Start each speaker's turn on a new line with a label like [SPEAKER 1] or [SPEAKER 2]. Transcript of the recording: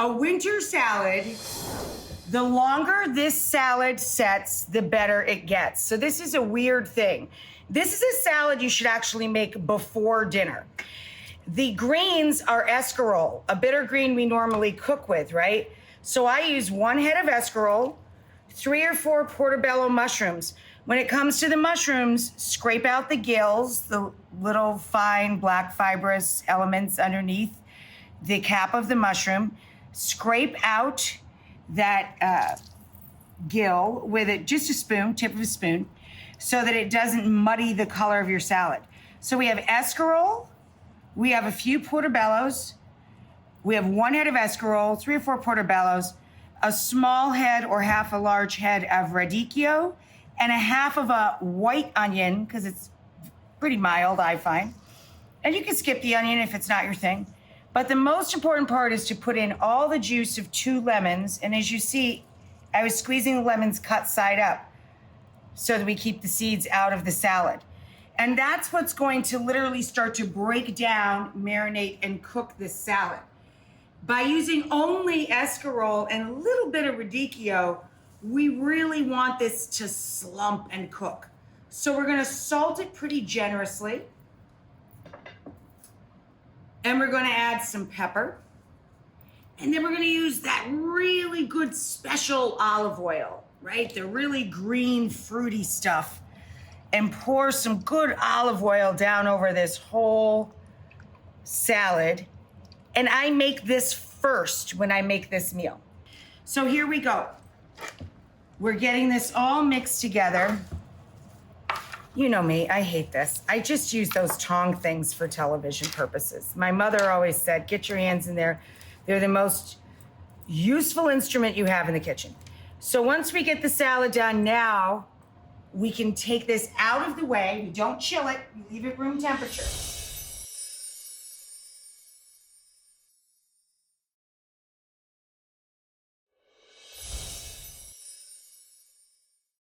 [SPEAKER 1] A winter salad, the longer this salad sets, the better it gets. So this is a weird thing. This is a salad you should actually make before dinner. The greens are escarole, a bitter green we normally cook with, right? So I use 1 head of escarole, 3 or 4 portobello mushrooms. When it comes to the mushrooms, scrape out the gills, the little fine black fibrous elements underneath the cap of the mushroom. Scrape out that gill with it, just a spoon, tip of a spoon, so that it doesn't muddy the color of your salad. So we have escarole, we have a few portobellos, we have 1 head of escarole, 3 or 4 portobellos, a small head or half a large head of radicchio, and a half of a white onion, because it's pretty mild, I find. And you can skip the onion if it's not your thing. But the most important part is to put in all the juice of 2 lemons. And as you see, I was squeezing the lemons cut side up so that we keep the seeds out of the salad. And that's what's going to literally start to break down, marinate, and cook this salad. By using only escarole and a little bit of radicchio, we really want this to slump and cook. So we're gonna salt it pretty generously. And we're gonna add some pepper. And then we're gonna use that really good special olive oil, right? The really green, fruity stuff. And pour some good olive oil down over this whole salad. And I make this first when I make this meal. So here we go. We're getting this all mixed together. You know me, I hate this. I just use those tong things for television purposes. My mother always said, get your hands in there. They're the most useful instrument you have in the kitchen. So once we get the salad done now, we can take this out of the way. We don't chill it, we leave it room temperature.